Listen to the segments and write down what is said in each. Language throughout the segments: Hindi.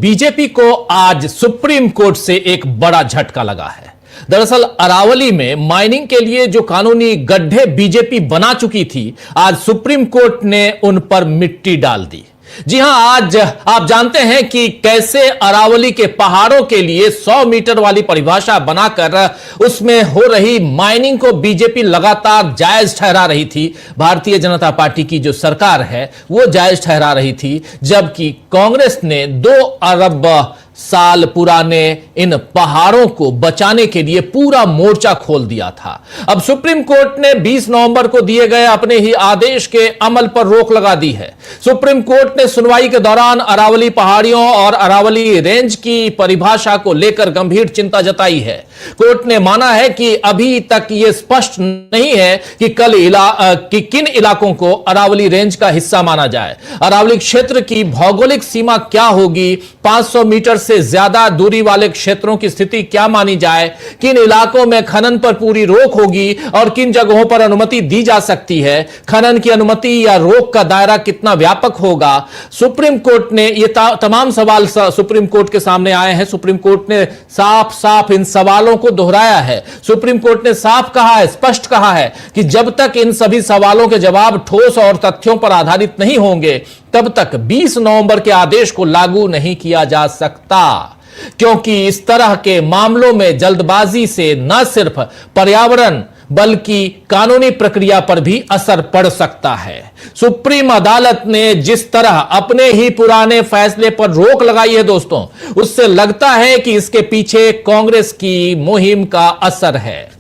बीजेपी को आज सुप्रीम कोर्ट से एक बड़ा झटका लगा है। दरअसल अरावली में माइनिंग के लिए जो कानूनी गड्ढे बीजेपी बना चुकी थी, आज सुप्रीम कोर्ट ने उन पर मिट्टी डाल दी। जी हां, आज आप जानते हैं कि कैसे अरावली के पहाड़ों के लिए 100 मीटर वाली परिभाषा बनाकर उसमें हो रही माइनिंग को बीजेपी लगातार जायज ठहरा रही थी। भारतीय जनता पार्टी की जो सरकार है वो जायज ठहरा रही थी, जबकि कांग्रेस ने 2 अरब साल पुराने इन पहाड़ों को बचाने के लिए पूरा मोर्चा खोल दिया था। अब सुप्रीम कोर्ट ने 20 नवंबर को दिए गए अपने ही आदेश के अमल पर रोक लगा दी है। सुप्रीम कोर्ट ने सुनवाई के दौरान अरावली पहाड़ियों और अरावली रेंज की परिभाषा को लेकर गंभीर चिंता जताई है। कोर्ट ने माना है कि अभी तक यह स्पष्ट नहीं है कि किन इलाकों को अरावली रेंज का हिस्सा माना जाए। अरावली क्षेत्र की भौगोलिक सीमा क्या होगी, 500 मीटर से ज्यादा दूरी वाले क्षेत्रों की स्थिति क्या मानी जाए, किन इलाकों में खनन पर पूरी रोक होगी और किन जगहों पर अनुमति दी जा सकती है, खनन की अनुमति या रोक का दायरा कितना व्यापक होगा। सुप्रीम कोर्ट ने ये तमाम सवाल सुप्रीम कोर्ट के सामने आए हैं। सुप्रीम कोर्ट ने साफ साफ इन सवालों को दोहराया है। सुप्रीम कोर्ट ने साफ कहा है, स्पष्ट कहा है कि जब तक इन सभी सवालों के जवाब ठोस और तथ्यों पर आधारित नहीं होंगे, तब तक 20 नवंबर के आदेश को लागू नहीं किया जा सकता, क्योंकि इस तरह के मामलों में जल्दबाजी से न सिर्फ पर्यावरण बल्कि कानूनी प्रक्रिया पर भी असर पड़ सकता है। सुप्रीम अदालत ने जिस तरह अपने ही पुराने फैसले पर रोक लगाई है दोस्तों, उससे लगता है कि इसके पीछे कांग्रेस की मुहिम का असर है।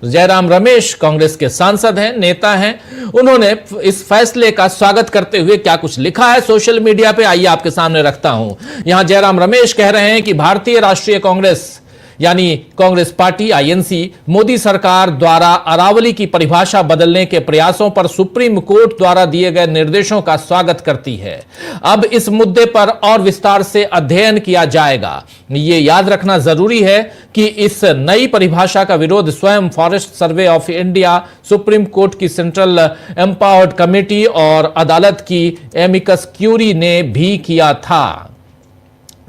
जयराम रमेश कांग्रेस के सांसद हैं, नेता हैं। उन्होंने इस फैसले का स्वागत करते हुए क्या कुछ लिखा है सोशल मीडिया पे, आइए आपके सामने रखता हूं। यहां जयराम रमेश कह रहे हैं कि भारतीय राष्ट्रीय कांग्रेस यानी कांग्रेस पार्टी आईएनसी मोदी सरकार द्वारा अरावली की परिभाषा बदलने के प्रयासों पर सुप्रीम कोर्ट द्वारा दिए गए निर्देशों का स्वागत करती है। अब इस मुद्दे पर और विस्तार से अध्ययन किया जाएगा। ये याद रखना जरूरी है कि इस नई परिभाषा का विरोध स्वयं forest survey of India, supreme court की सेंट्रल एम्पावर्ड कमेटी और अदालत की एमिकस क्यूरी ने भी किया था।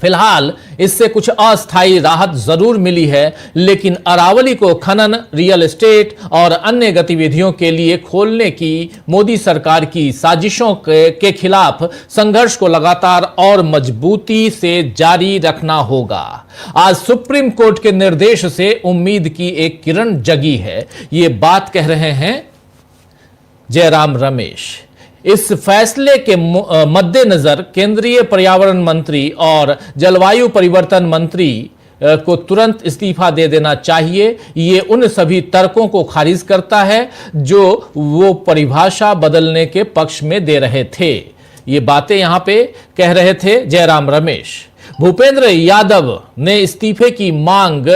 फिलहाल इससे कुछ अस्थायी राहत जरूर मिली है, लेकिन अरावली को खनन, रियल एस्टेट और अन्य गतिविधियों के लिए खोलने की मोदी सरकार की साजिशों के खिलाफ संघर्ष को लगातार और मजबूती से जारी रखना होगा। आज सुप्रीम कोर्ट के निर्देश से उम्मीद की एक किरण जगी है, ये बात कह रहे हैं जयराम रमेश। इस फैसले के मद्देनजर केंद्रीय पर्यावरण मंत्री और जलवायु परिवर्तन मंत्री को तुरंत इस्तीफा दे देना चाहिए। ये उन सभी तर्कों को खारिज करता है जो वो परिभाषा बदलने के पक्ष में दे रहे थे। ये बातें यहां पे कह रहे थे जयराम रमेश। भूपेंद्र यादव ने इस्तीफे की मांग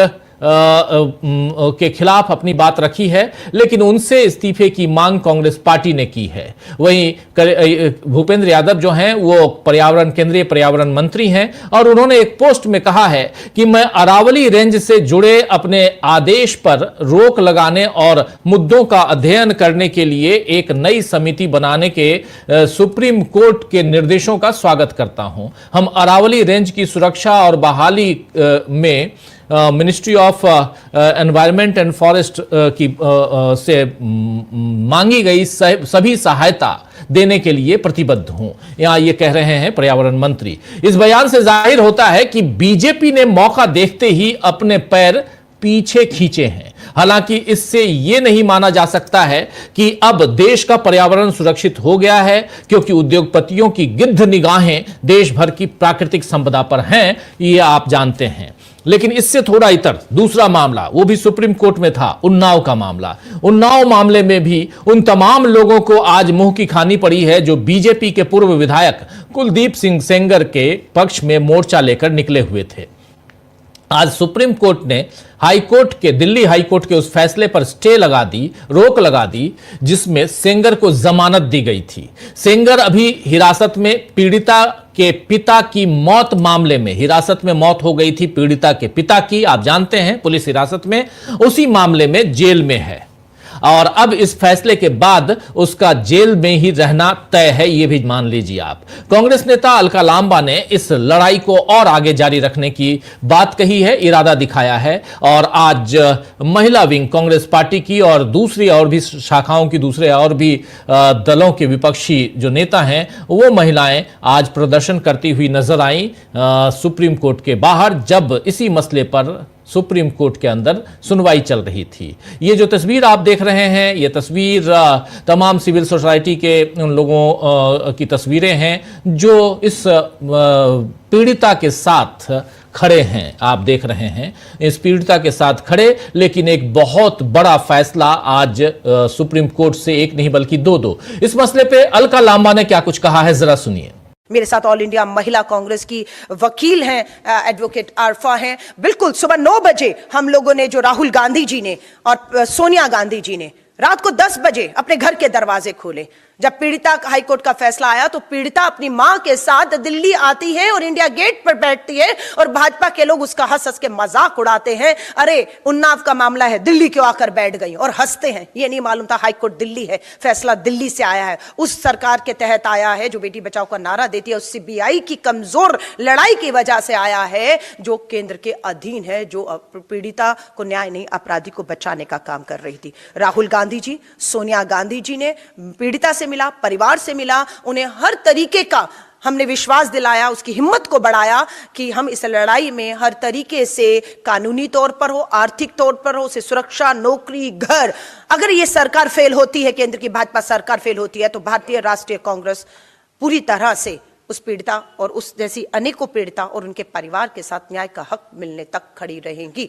के खिलाफ अपनी बात रखी है, लेकिन उनसे इस्तीफे की मांग कांग्रेस पार्टी ने की है। वहीं भूपेंद्र यादव जो हैं वो केंद्रीय पर्यावरण मंत्री हैं और उन्होंने एक पोस्ट में कहा है कि मैं अरावली रेंज से जुड़े अपने आदेश पर रोक लगाने और मुद्दों का अध्ययन करने के लिए एक नई समिति बनाने के सुप्रीम कोर्ट के निर्देशों का स्वागत करता हूं। हम अरावली रेंज की सुरक्षा और बहाली में ministry of environment and forest की से मांगी गई सभी सहायता देने के लिए प्रतिबद्ध हूं, यहां ये कह रहे हैं पर्यावरण मंत्री। इस बयान से जाहिर होता है कि बीजेपी ने मौका देखते ही अपने पैर पीछे खींचे हैं। हालांकि इससे यह नहीं माना जा सकता है कि अब देश का पर्यावरण सुरक्षित हो गया है, क्योंकि उद्योगपतियों की गिद्ध निगाहें देश भर की प्राकृतिक संपदा पर हैं, ये आप जानते हैं। लेकिन इससे थोड़ा इतर दूसरा मामला, वो भी सुप्रीम कोर्ट में था, उन्नाव का मामला। उन्नाव मामले में भी उन तमाम लोगों को आज मुंह की खानी पड़ी है जो बीजेपी के पूर्व विधायक कुलदीप सिंह सेंगर के पक्ष में मोर्चा लेकर निकले हुए थे। आज सुप्रीम कोर्ट ने दिल्ली हाई कोर्ट के उस फैसले पर रोक लगा दी जिसमें सेंगर को जमानत दी गई थी। सेंगर अभी हिरासत में पीड़िता के पिता की मौत मामले में, हिरासत में मौत हो गई थी पीड़िता के पिता की, आप जानते हैं, पुलिस हिरासत में, उसी मामले में जेल में है। और अब इस फैसले के बाद उसका जेल में ही रहना तय है, यह भी मान लीजिए आप। कांग्रेस नेता अलका लांबा ने इस लड़ाई को और आगे जारी रखने की बात कही है, इरादा दिखाया है। और आज महिला विंग कांग्रेस पार्टी की और दूसरी और भी शाखाओं की, दूसरे और भी दलों के विपक्षी जो नेता हैं, वो महिलाएं आज प्रदर्शन करती हुई नजर आई सुप्रीम कोर्ट के बाहर, जब इसी मसले पर सुप्रीम कोर्ट के अंदर सुनवाई चल रही थी। ये जो तस्वीर आप देख रहे हैं, ये तस्वीर तमाम सिविल सोसाइटी के उन लोगों की तस्वीरें हैं जो इस पीड़िता के साथ खड़े हैं। आप देख रहे हैं इस पीड़िता के साथ खड़े, लेकिन एक बहुत बड़ा फैसला आज सुप्रीम कोर्ट से एक नहीं बल्कि दो इस मसले पे अलका लांबा ने क्या कुछ कहा है, जरा सुनिए। मेरे साथ ऑल इंडिया महिला कांग्रेस की वकील हैं, एडवोकेट आरफा हैं। बिल्कुल सुबह 9 बजे हम लोगों ने, जो राहुल गांधी जी ने और सोनिया गांधी जी ने रात को 10 बजे अपने घर के दरवाजे खोले। जब पीड़िता हाईकोर्ट का फैसला आया तो पीड़िता अपनी मां के साथ दिल्ली आती है और इंडिया गेट पर बैठती है और भाजपा के लोग उसका हंस हंस के मजाक उड़ाते हैं। अरे उन्नाव का मामला है, दिल्ली क्यों आकर बैठ गई, और हंसते हैं। ये नहीं मालूम था हाईकोर्ट दिल्ली है, फैसला दिल्ली से आया है, उस सरकार के तहत आया है जो बेटी बचाओ का नारा देती है, उस सीबीआई की कमजोर लड़ाई की वजह से आया है, जो केंद्र के अधीन है, जो पीड़िता को न्याय नहीं अपराधी को बचाने का काम कर रही थी। राहुल गांधी जी, सोनिया गांधी जी ने पीड़िता से मिला, परिवार से मिला, उन्हें हर तरीके का हमने विश्वास दिलाया, उसकी हिम्मत को बढ़ाया कि हम इस लड़ाई में हर तरीके से, कानूनी तौर पर हो, आर्थिक तौर पर हो, उसे सुरक्षा, नौकरी, घर, अगर ये सरकार फेल होती है, केंद्र की भाजपा सरकार फेल होती है, तो भारतीय राष्ट्रीय कांग्रेस पूरी तरह से उस पीड़िता और उस जैसी अनेकों पीड़िता और उनके परिवार के साथ न्याय का हक मिलने तक खड़ी रहेंगी।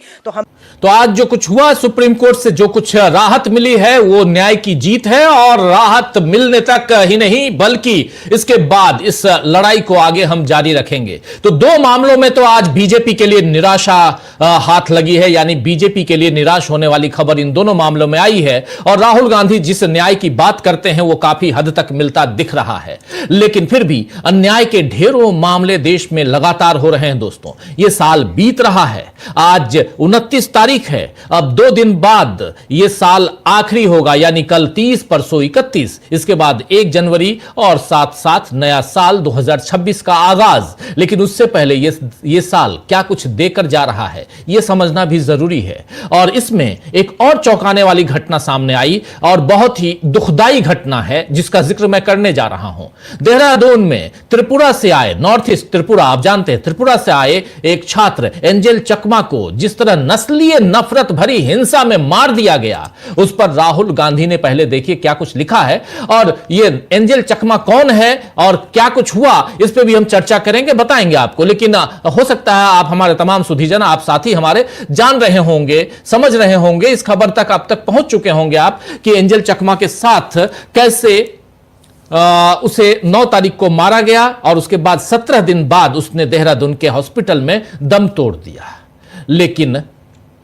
तो आज जो कुछ हुआ, सुप्रीम कोर्ट से जो कुछ राहत मिली है, वो न्याय की जीत है। और राहत मिलने तक ही नहीं बल्कि इसके बाद इस लड़ाई को आगे हम जारी रखेंगे। तो 2 मामलों में तो आज बीजेपी के लिए निराशा हाथ लगी है, यानी बीजेपी के लिए निराश होने वाली खबर इन दोनों मामलों में आई है। और राहुल गांधी जिस न्याय की बात करते हैं वो काफी हद तक मिलता दिख रहा है, लेकिन फिर भी न्याय के ढेरों मामले देश में लगातार हो रहे हैं। दोस्तों, यह साल बीत रहा है, आज 29 तारीख है, अब 2 दिन बाद यह साल आखिरी होगा, यानी कल 30, परसों 31, इसके बाद 1 जनवरी और साथ साथ नया साल 2026 का आगाज। लेकिन उससे पहले यह साल क्या कुछ देकर जा रहा है, यह समझना भी जरूरी है। और इसमें एक और चौंकाने वाली घटना सामने आई और बहुत ही दुखदाई घटना है, जिसका जिक्र मैं करने जा रहा हूं। देहरादून में त्रिपुरा से आए, नॉर्थ ईस्ट त्रिपुरा, आप जानते हैं, त्रिपुरा से आए एक छात्र एंजल चकमा को जिस तरह नस्लीय नफरत भरी हिंसा में मार दिया गया, उस पर राहुल गांधी ने पहले देखिए क्या कुछ लिखा है। और ये एंजल चकमा कौन है और क्या कुछ हुआ, इस पर भी हम चर्चा करेंगे, बताएंगे आपको। लेकिन हो सकता है आप हमारे तमाम सुधीजन, आप साथी हमारे जान रहे होंगे, समझ रहे होंगे, इस खबर तक अब तक पहुंच चुके होंगे आप कि एंजल चकमा के साथ कैसे उसे 9 तारीख को मारा गया और उसके बाद 17 दिन बाद उसने देहरादून के हॉस्पिटल में दम तोड़ दिया। लेकिन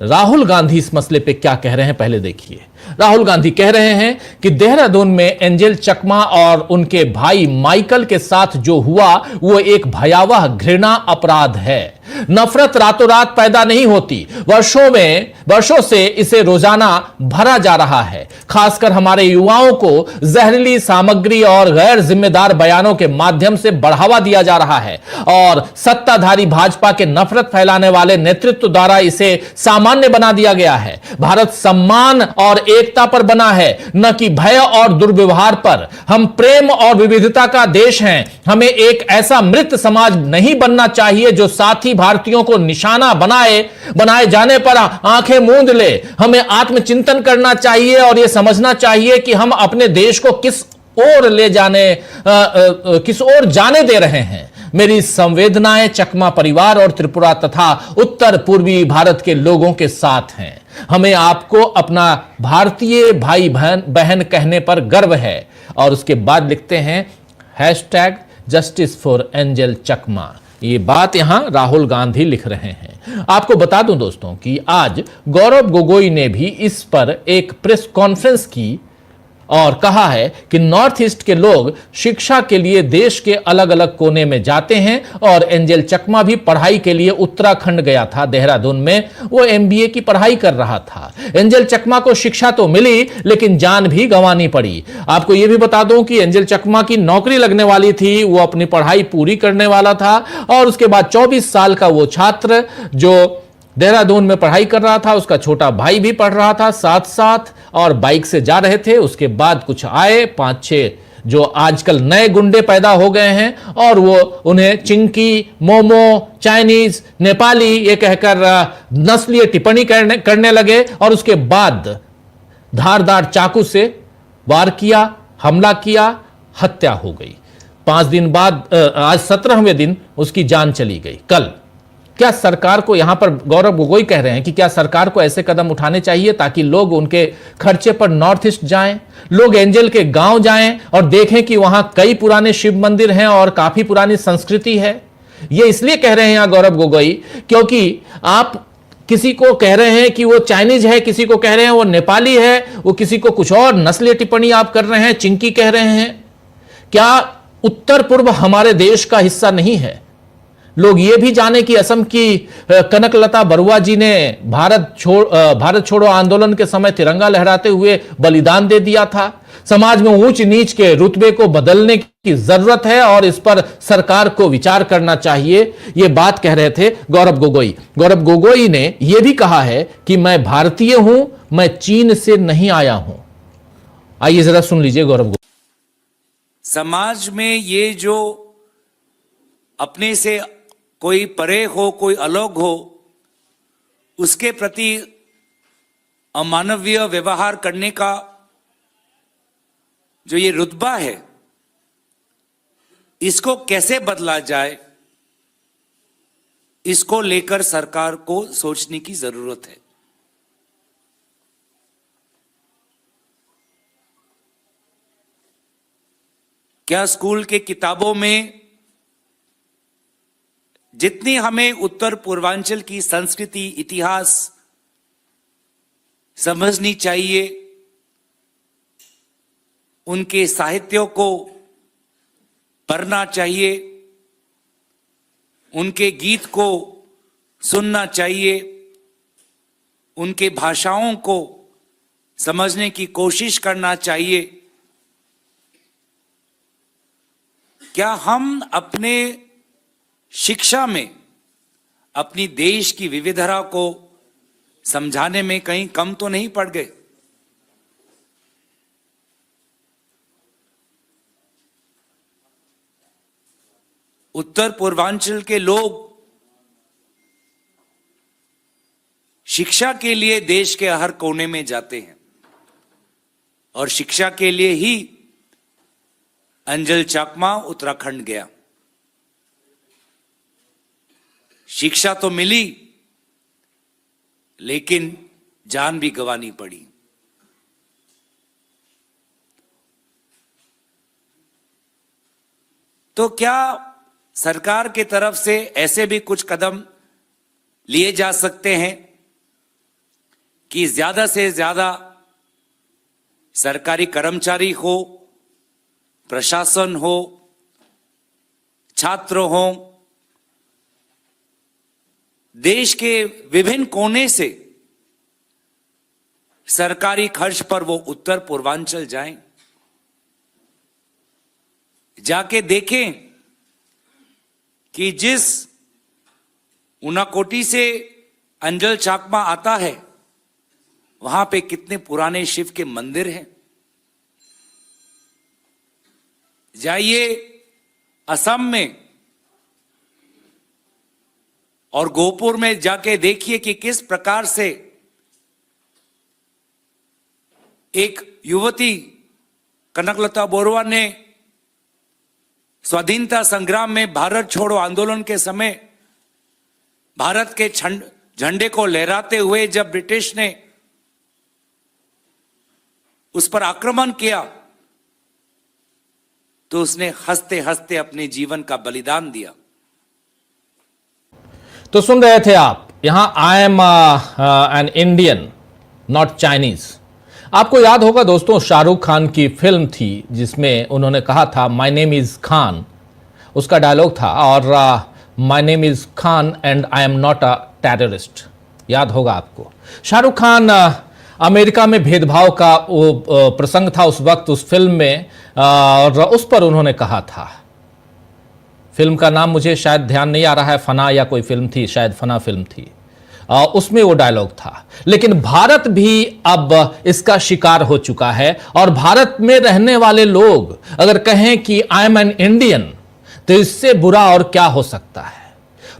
राहुल गांधी इस मसले पे क्या कह रहे हैं, पहले देखिए। राहुल गांधी कह रहे हैं कि देहरादून में एंजल चकमा और उनके भाई माइकल के साथ जो हुआ वो एक भयावह घृणा अपराध है। नफरत रातों रात पैदा नहीं होती, वर्षों से इसे रोजाना भरा जा रहा है। खासकर हमारे युवाओं को जहरीली सामग्री और गैर जिम्मेदार बयानों के माध्यम से बढ़ावा दिया जा रहा है और सत्ताधारी भाजपा के नफरत फैलाने वाले नेतृत्व द्वारा इसे सामान्य बना दिया गया है। भारत सम्मान और एकता पर बना है, न कि भय और दुर्व्यवहार पर। हम प्रेम और विविधता का देश हैं। हमें एक ऐसा मृत समाज नहीं बनना चाहिए जो साथी भारतीयों को निशाना बनाए जाने पर आंखें मूंद ले। हमें आत्मचिंतन करना चाहिए और यह समझना चाहिए कि हम अपने देश को किस ओर जाने दे रहे हैं। मेरी संवेदनाएं चकमा परिवार और त्रिपुरा तथा उत्तर पूर्वी भारत के लोगों के साथ हैं। हमें आपको अपना भारतीय भाई बहन कहने पर गर्व है। और उसके बाद लिखते हैं #जस्टिस फॉर एंजल चकमा। ये बात यहां राहुल गांधी लिख रहे हैं। आपको बता दूं दोस्तों कि आज गौरव गोगोई ने भी इस पर एक प्रेस कॉन्फ्रेंस की और कहा है कि नॉर्थ ईस्ट के लोग शिक्षा के लिए देश के अलग अलग कोने में जाते हैं और एंजल चकमा भी पढ़ाई के लिए उत्तराखंड गया था। देहरादून में वो एमबीए की पढ़ाई कर रहा था। एंजल चकमा को शिक्षा तो मिली लेकिन जान भी गंवानी पड़ी। आपको यह भी बता दूं कि एंजल चकमा की नौकरी लगने वाली थी, वो अपनी पढ़ाई पूरी करने वाला था और उसके बाद 24 साल का वो छात्र जो देहरादून में पढ़ाई कर रहा था, उसका छोटा भाई भी पढ़ रहा था साथ साथ और बाइक से जा रहे थे। उसके बाद कुछ आए 5-6 जो आजकल नए गुंडे पैदा हो गए हैं और वो उन्हें चिंकी, मोमो, चाइनीज, नेपाली ये कहकर नस्लीय टिप्पणी करने लगे और उसके बाद धारदार चाकू से वार किया, हमला किया, हत्या हो गई। 5 दिन बाद आज 17वें दिन उसकी जान चली गई कल। क्या सरकार को, यहां पर गौरव गोगोई कह रहे हैं कि क्या सरकार को ऐसे कदम उठाने चाहिए ताकि लोग उनके खर्चे पर नॉर्थ ईस्ट जाएं, लोग एंजल के गांव जाएं और देखें कि वहां कई पुराने शिव मंदिर हैं और काफी पुरानी संस्कृति है। ये इसलिए कह रहे हैं यहां गौरव गोगोई क्योंकि आप किसी को कह रहे हैं कि वो चाइनीज है, किसी को कह रहे हैं वो नेपाली है, वो किसी को कुछ और नस्लीय टिप्पणी आप कर रहे हैं, चिंकी कह रहे हैं। क्या उत्तर पूर्व हमारे देश का हिस्सा नहीं है? लोग ये भी जाने कि असम की कनकलता बरुआ जी ने भारत छोड़ो आंदोलन के समय तिरंगा लहराते हुए बलिदान दे दिया था। समाज में ऊंच नीच के रुतबे को बदलने की जरूरत है और इस पर सरकार को विचार करना चाहिए। ये बात कह रहे थे गौरव गोगोई। गौरव गोगोई ने यह भी कहा है कि मैं भारतीय हूं, मैं चीन से नहीं आया हूं। आइए जरा सुन लीजिए गौरव गोगोई। समाज में ये जो अपने से कोई परे हो, कोई अलग हो, उसके प्रति अमानवीय व्यवहार करने का जो ये रुतबा है, इसको कैसे बदला जाए, इसको लेकर सरकार को सोचने की जरूरत है। क्या स्कूल के किताबों में जितनी हमें उत्तर पूर्वांचल की संस्कृति, इतिहास समझनी चाहिए, उनके साहित्यों को पढ़ना चाहिए, उनके गीत को सुनना चाहिए, उनके भाषाओं को समझने की कोशिश करना चाहिए, क्या हम अपने शिक्षा में अपनी देश की विविधता को समझाने में कहीं कम तो नहीं पड़ गए? उत्तर पूर्वांचल के लोग शिक्षा के लिए देश के हर कोने में जाते हैं और शिक्षा के लिए ही अंजल चकमा उत्तराखंड गया। शिक्षा तो मिली लेकिन जान भी गंवानी पड़ी। तो क्या सरकार की तरफ से ऐसे भी कुछ कदम लिए जा सकते हैं कि ज्यादा से ज्यादा सरकारी कर्मचारी हो, प्रशासन हो, छात्र हो, देश के विभिन्न कोने से सरकारी खर्च पर वो उत्तर पूर्वांचल जाएं, जाके देखें कि जिस उनाकोटी से अंजल चकमा आता है वहां पे कितने पुराने शिव के मंदिर हैं। जाइए असम में और गोपुर में जाके देखिए कि किस प्रकार से एक युवती कनकलता बरुआ ने स्वाधीनता संग्राम में भारत छोड़ो आंदोलन के समय भारत के झंडे को लहराते हुए जब ब्रिटिश ने उस पर आक्रमण किया तो उसने हंसते हंसते अपने जीवन का बलिदान दिया। तो सुन रहे थे आप, यहां I am an Indian not Chinese. आपको याद होगा दोस्तों, शाहरुख खान की फिल्म थी जिसमें उन्होंने कहा था माय नेम इज खान, उसका डायलॉग था, और my name is Khan and I am not a terrorist. याद होगा आपको। शाहरुख खान अमेरिका में भेदभाव का वो प्रसंग था उस वक्त उस फिल्म में, और उस पर उन्होंने कहा था, फिल्म का नाम मुझे शायद ध्यान नहीं आ रहा है, फना या कोई फिल्म थी, शायद फना फिल्म थी, उसमें वो डायलॉग था। लेकिन भारत भी अब इसका शिकार हो चुका है, और भारत में रहने वाले लोग अगर कहें कि आई एम एन इंडियन, तो इससे बुरा और क्या हो सकता है।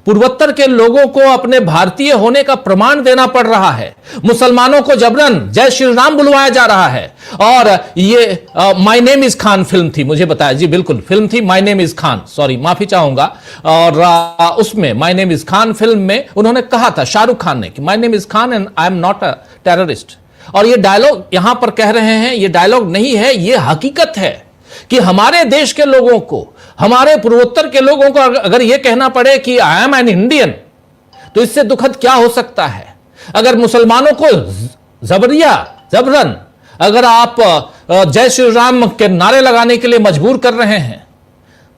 पूर्वोत्तर के लोगों को अपने भारतीय होने का प्रमाण देना पड़ रहा है, मुसलमानों को जबरन जय श्री राम बुलवाया जा रहा है। और ये my name is Khan film थी, मुझे बताया जी, बिल्कुल फिल्म थी my name is Khan, sorry माफी चाहूंगा। और उसमें my name is Khan film में उन्होंने कहा था, शाहरुख खान ने, कि my name is Khan and I am not a terrorist. और ये डायलॉग यहां पर कह रहे हैं, ये डायलॉग नहीं है, ये हकीकत है कि हमारे देश के लोगों को, हमारे पूर्वोत्तर के लोगों को अगर यह कहना पड़े कि आई एम एन इंडियन, तो इससे दुखद क्या हो सकता है। अगर मुसलमानों को जबरन अगर आप जय श्री राम के नारे लगाने के लिए मजबूर कर रहे हैं,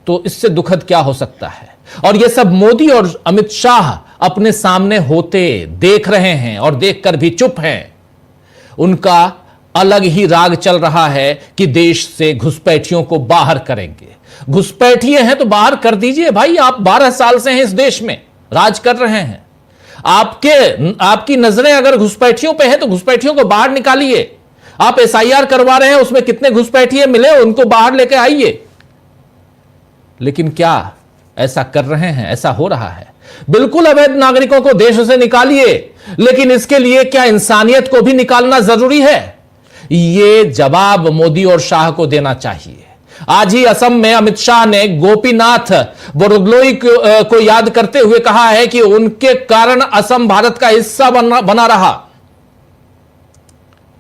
तो इससे दुखद क्या हो सकता है। और यह सब मोदी और अमित शाह अपने सामने होते देख रहे हैं, और देखकर भी चुप हैं। उनका अलग ही राग चल रहा है कि देश से घुसपैठियों को बाहर करेंगे। घुसपैठिए हैं तो बाहर कर दीजिए भाई, आप 12 साल से हैं इस देश में, राज कर रहे हैं। आपकी नजरें अगर घुसपैठियों पे है तो घुसपैठियों को बाहर निकालिए। आप एसआईआर करवा रहे हैं, उसमें कितने घुसपैठिए मिले, उनको बाहर लेके आइए। लेकिन क्या ऐसा कर रहे हैं? ऐसा हो रहा है। बिल्कुल अवैध नागरिकों को देश से निकालिए, लेकिन इसके लिए क्या इंसानियत को भी निकालना जरूरी है? ये जवाब मोदी और शाह को देना चाहिए। आज ही असम में अमित शाह ने गोपीनाथ बोरदोलोई को याद करते हुए कहा है कि उनके कारण असम भारत का हिस्सा बना रहा।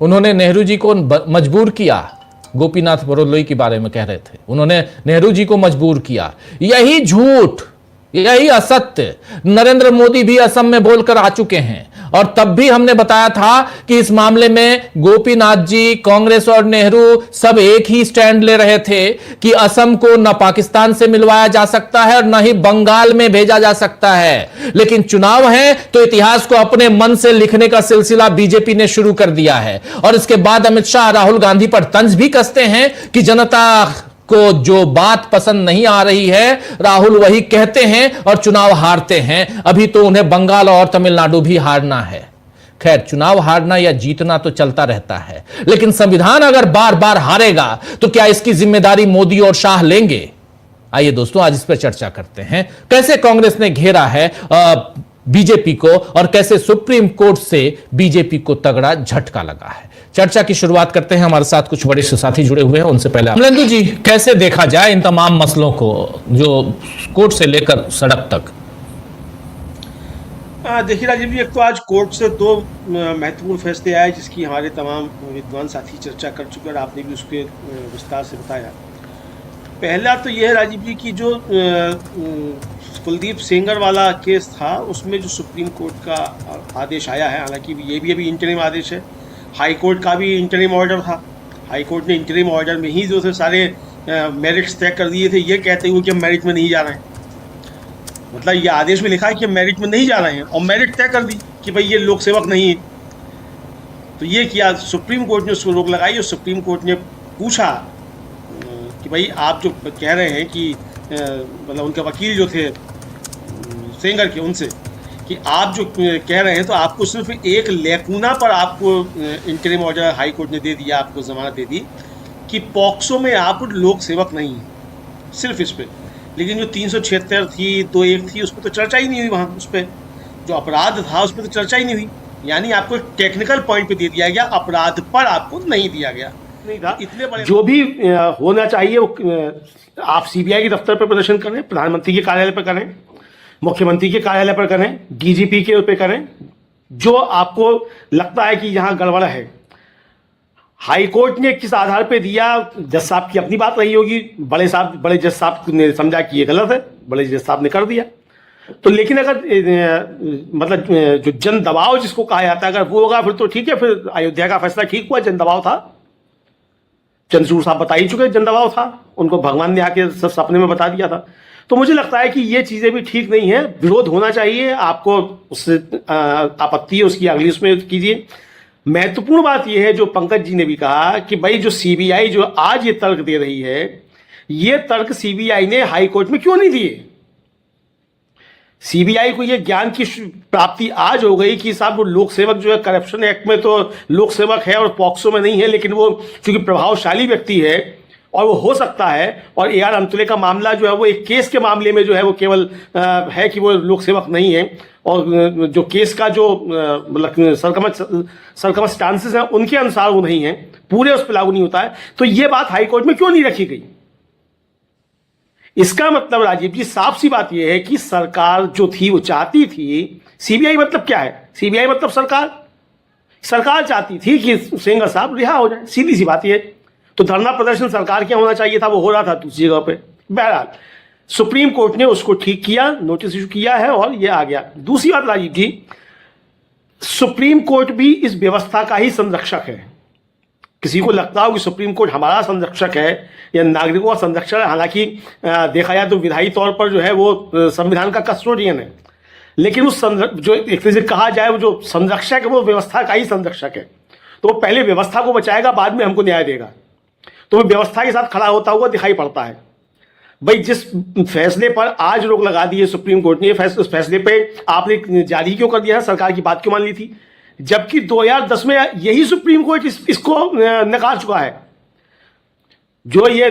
उन्होंने नेहरू जी को मजबूर किया, गोपीनाथ बोरदोलोई के बारे में कह रहे थे, उन्होंने नेहरू जी को मजबूर किया। यही झूठ, यही असत्य नरेंद्र मोदी भी असम में बोलकर आ चुके हैं। और तब भी हमने बताया था कि इस मामले में गोपीनाथ जी, कांग्रेस और नेहरू सब एक ही स्टैंड ले रहे थे कि असम को न पाकिस्तान से मिलवाया जा सकता है और न ही बंगाल में भेजा जा सकता है। लेकिन चुनाव है तो इतिहास को अपने मन से लिखने का सिलसिला बीजेपी ने शुरू कर दिया है। और इसके बाद अमित शाह राहुल गांधी पर तंज भी कसते हैं कि जनता को जो बात पसंद नहीं आ रही है, राहुल वही कहते हैं और चुनाव हारते हैं। अभी तो उन्हें बंगाल और तमिलनाडु भी हारना है। खैर, चुनाव हारना या जीतना तो चलता रहता है, लेकिन संविधान अगर बार बार हारेगा तो क्या इसकी जिम्मेदारी मोदी और शाह लेंगे? आइए दोस्तों, आज इस पर चर्चा करते हैं। कैसे कांग्रेस ने घेरा है बीजेपी को, और कैसे सुप्रीम कोर्ट से बीजेपी को तगड़ा झटका लगा है। चर्चा की शुरुआत करते हैं। हमारे साथ कुछ वरिष्ठ साथी जुड़े हुए हैं, उनसे पहले अमलेंदु जी, कैसे देखा जाए इन तमाम मसलों को, जो कोर्ट से लेकर सड़क तक? देखिए राजीव जी, एक तो आज कोर्ट से दो महत्वपूर्ण फैसले आए जिसकी हमारे तमाम विद्वान साथी चर्चा कर चुके हैं और आपने भी उसके विस्तार से बताया। पहला तो यह है राजीव जी की जो कुलदीप सेंगर वाला केस था, उसमें जो सुप्रीम कोर्ट का आदेश आया है, हालांकि ये भी अभी इंटरिम आदेश है, हाई कोर्ट का भी इंटरिम ऑर्डर था। हाई कोर्ट ने इंटरिम ऑर्डर में ही जो थे सारे मेरिट्स तय कर दिए थे, ये कहते हुए कि हम मेरिट में नहीं जा रहे हैं। मतलब ये आदेश में लिखा है कि हम मेरिट में नहीं जा रहे हैं, और मेरिट तय कर दी कि भाई ये लोक सेवक नहीं है। तो ये किया, सुप्रीम कोर्ट ने उसको रोक लगाई, और सुप्रीम कोर्ट ने पूछा कि भाई आप जो कह रहे हैं कि मतलब उनके वकील जो थे सेंगर के, उनसे कि आप जो कह रहे हैं तो आपको सिर्फ एक लेकुना पर आपको इंटरिम ऑर्डर हाई कोर्ट ने दे दिया, आपको जमानत दे दी कि पॉक्सो में आप लोक सेवक नहीं हैं, सिर्फ इस पर। लेकिन जो 376 थी, 2(1) थी, उस पर तो चर्चा ही नहीं हुई। वहाँ उस पर जो अपराध था उस पर तो चर्चा ही नहीं हुई। यानी आपको एक टेक्निकल पॉइंट पे दे दिया गया, अपराध पर आपको नहीं दिया गया, नहीं था। इतने बड़े जो भी होना चाहिए वो आप सीबीआई के दफ्तर पर प्रदर्शन करें, प्रधानमंत्री के कार्यालय पर करें, मुख्यमंत्री के कार्यालय पर करें, डीजीपी के पे करें, जो आपको लगता है कि यहाँ गड़बड़ है। हाई कोर्ट ने किस आधार पे दिया, जज साहब की अपनी बात रही होगी, बड़े जज साहब ने समझा कि ये गलत है, बड़े जज साहब ने कर दिया। तो लेकिन अगर मतलब जो जन दबाव जिसको कहा जाता है अगर वो होगा फिर तो ठीक है, फिर अयोध्या का फैसला ठीक हुआ, जन दबाव था। चंद्रचूड़ साहब बता ही चुके जन दबाव था, उनको भगवान ने आके सब सपने में बता दिया था। तो मुझे लगता है कि ये चीजें भी ठीक नहीं है, विरोध होना चाहिए, आपको उससे आपत्ति है उसकी अगली उसमें कीजिए। महत्वपूर्ण बात यह है जो पंकज जी ने भी कहा कि भाई जो सीबीआई जो आज ये तर्क दे रही है, ये तर्क सीबीआई ने हाई कोर्ट में क्यों नहीं दिए? सीबीआई को ये ज्ञान की प्राप्ति आज हो गई कि साहब वो लोक सेवक जो है, करप्शन एक्ट में तो लोक सेवक है और पॉक्सो में नहीं है, लेकिन वो चूंकि प्रभावशाली व्यक्ति है और वो हो सकता है, और ए आर अंतुले का मामला जो है वो एक केस के मामले में जो है वो केवल है कि वो लोक सेवक नहीं है, और जो केस का जो मतलब सरकमस्टांसेस हैं उनके अनुसार वो नहीं है, पूरे उस पर लागू नहीं होता है। तो ये बात हाई कोर्ट में क्यों नहीं रखी गई? इसका मतलब राजीव जी साफ सी बात यह है कि सरकार जो थी वो चाहती थी, सीबीआई मतलब क्या है? सीबीआई मतलब सरकार चाहती थी कि सेंगर साहब रिहा हो जाए, सीधी सी बात ये। तो धरना प्रदर्शन सरकार क्या होना चाहिए था, वो हो रहा था दूसरी जगह पे। बहरहाल सुप्रीम कोर्ट ने उसको ठीक किया, नोटिस इशू किया है और ये आ गया। दूसरी बात राजीव जी, सुप्रीम कोर्ट भी इस व्यवस्था का ही संरक्षक है। किसी को लगता हो कि सुप्रीम कोर्ट हमारा संरक्षक है या नागरिकों का संरक्षक है, हालांकि देखा जाए तो विधायी तौर पर जो है वो संविधान का कस्टोडियन है, लेकिन उस जो एक तरह से कहा जाए वो जो संरक्षक है वो व्यवस्था का ही संरक्षक है। तो वो पहले व्यवस्था को बचाएगा, बाद में हमको न्याय देगा। तो वो व्यवस्था के साथ खड़ा होता हुआ दिखाई पड़ता है। भाई जिस फैसले पर आज रोक लगा दी है सुप्रीम कोर्ट ने, उस फैसले पे आपने जारी क्यों कर दिया है? सरकार की बात क्यों मान ली थी? जबकि 2010 में यही सुप्रीम कोर्ट इसको नकार चुका है। जो ये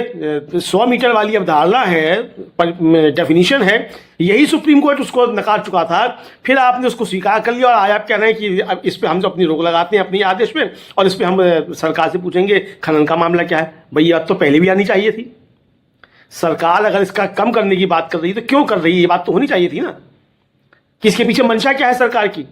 100 मीटर वाली अवधारणा है, डेफिनेशन है, यही सुप्रीम कोर्ट उसको नकार चुका था। फिर आपने उसको स्वीकार कर लिया और आज आप कह रहे हैं कि अब इस पे हम जो अपनी रोक लगाते हैं अपनी आदेश में, और इस पे हम सरकार से पूछेंगे खनन का मामला क्या है। भैया अब तो पहले भी आनी चाहिए थी। सरकार अगर इसका कम करने की बात कर रही है तो क्यों कर रही है? ये बात तो होनी चाहिए थी ना कि इसके पीछे मंशा क्या है सरकार की।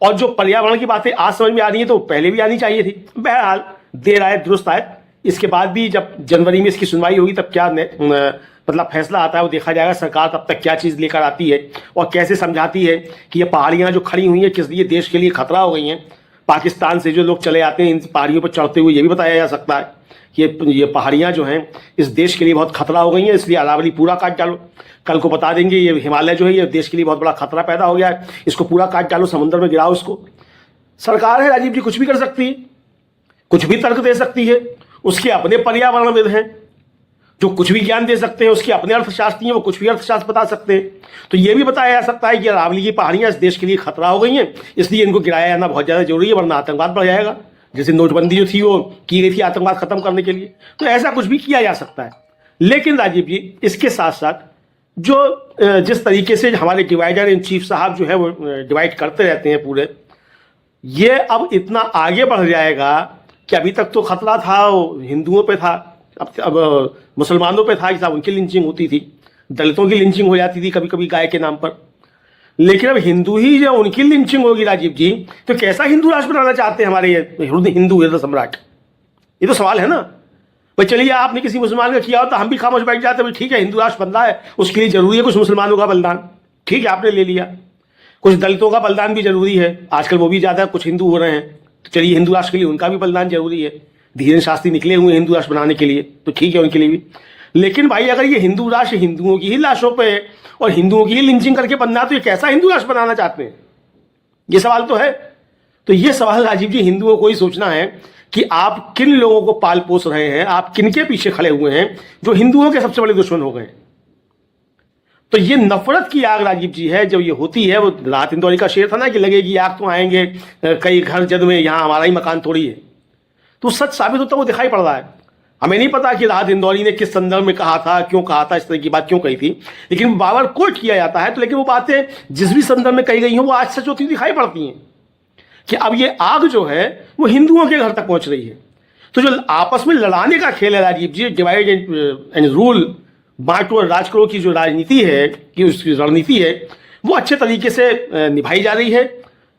और जो पर्यावरण की बातें आज समझ में आ रही है तो पहले भी आनी चाहिए थी। बहरहाल देर आए दुरुस्त आए। इसके बाद भी जब जनवरी में इसकी सुनवाई होगी तब क्या मतलब फैसला आता है वो देखा जाएगा। सरकार तब तक क्या चीज़ लेकर आती है और कैसे समझाती है कि ये पहाड़ियाँ जो खड़ी हुई हैं किस लिए देश के लिए खतरा हो गई हैं। पाकिस्तान से जो लोग चले आते हैं इन पहाड़ियों पर चढ़ते हुए, ये भी बताया जा सकता है कि ये पहाड़ियाँ जो हैं इस देश के लिए बहुत खतरा हो गई हैं, इसलिए अरावली पूरा काट डालो। कल को बता देंगे ये हिमालय जो है ये देश के लिए बहुत बड़ा खतरा पैदा हो गया है, इसको पूरा काट डालो, समुद्र में गिराओ इसको। सरकार है राजीव जी, कुछ भी कर सकती है, कुछ भी तर्क दे सकती है। उसके अपने पर्यावरणविद हैं जो कुछ भी ज्ञान दे सकते हैं, उसके अपने अर्थशास्त्री हैं वो कुछ भी अर्थशास्त्र बता सकते हैं। तो ये भी बताया जा सकता है कि अरावली की पहाड़ियाँ इस देश के लिए खतरा हो गई हैं, इसलिए इनको गिराया जाना बहुत ज़्यादा जरूरी है, वरना आतंकवाद बढ़ जाएगा। जैसे नोटबंदी जो थी वो की गई थी आतंकवाद खत्म करने के लिए। तो ऐसा कुछ भी किया जा सकता है। लेकिन राजीव जी इसके साथ साथ जो जिस तरीके से हमारे डिवाइडर इन चीफ साहब जो है वो डिवाइड करते रहते हैं पूरे, ये अब इतना आगे बढ़ जाएगा कि अभी तक तो खतरा था हिंदुओं पे था, अब मुसलमानों पे था कि साहब उनकी लिंचिंग होती थी, दलितों की लिंचिंग हो जाती थी कभी कभी गाय के नाम पर। लेकिन अब हिंदू ही जो उनकी लिंचिंग होगी राजीव जी, तो कैसा हिंदू राष्ट्र बनाना चाहते हैं हमारे हिंदू हृदय सम्राट? ये तो सवाल है ना। भाई चलिए आपने किसी मुसलमान का किया हो तो हम भी खामोश बैठ जाते हैं, ठीक है हिंदू राष्ट्र बन रहा है, उसके लिए जरूरी है कुछ मुसलमानों का बलिदान, ठीक है आपने ले लिया। कुछ दलितों का बलिदान भी जरूरी है, आजकल वो भी ज़्यादा कुछ हिंदू हो रहे हैं, तो चलिए हिंदू राष्ट्र के लिए उनका भी बलिदान जरूरी है। धीरेन्द्र शास्त्री निकले हुए हिंदू राष्ट्र बनाने के लिए, तो ठीक है उनके लिए भी। लेकिन भाई अगर ये हिंदू राष्ट्र हिंदुओं की ही लाशों पे और हिंदुओं की ही लिंचिंग करके बनना, तो ये कैसा हिंदू राष्ट्र बनाना चाहते हैं? ये सवाल तो है। तो ये सवाल राजीव जी हिंदुओं को ही सोचना है कि आप किन लोगों को पाल पोस रहे हैं, आप किनके पीछे खड़े हुए हैं जो हिंदुओं के सबसे बड़े दुश्मन हो गए। तो ये नफरत की आग राजीव जी है जब ये होती है। वो रात इंदौरी का शेर था ना कि लगेगी आग तो आएंगे कई घर जद में, यहाँ हमारा ही मकान थोड़ी है। तो सच साबित होता वो दिखाई पड़ रहा है। हमें नहीं पता कि राहत इंदौरी ने किस संदर्भ में कहा था, क्यों कहा था, इस तरह की बात क्यों कही थी, लेकिन बार कोट किया जाता है। तो लेकिन वो बातें जिस भी संदर्भ में कही गई हैं वो आज सच होती दिखाई पड़ती हैं कि अब ये आग जो है वो हिंदुओं के घर तक पहुंच रही है। तो जो आपस में लड़ाने का खेल है राजीव जी, डिवाइड एंड रूल, बांटो और राज करो की जो राजनीति है, कि उसकी रणनीति है, वो अच्छे तरीके से निभाई जा रही है।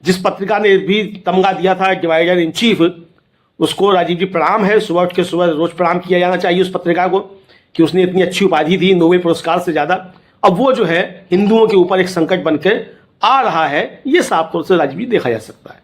जिस पत्रिका ने भी तमगा दिया था डिवाइडर इन चीफ, उसको राजीव जी प्रणाम है। सुबह उठ के सुबह रोज प्रणाम किया जाना चाहिए उस पत्रिका को कि उसने इतनी अच्छी उपाधि दी, नोबेल पुरस्कार से ज़्यादा अब वो जो है हिंदुओं के ऊपर एक संकट बनकर आ रहा है, ये साफ तौर से राजीव जी देखा जा सकता है।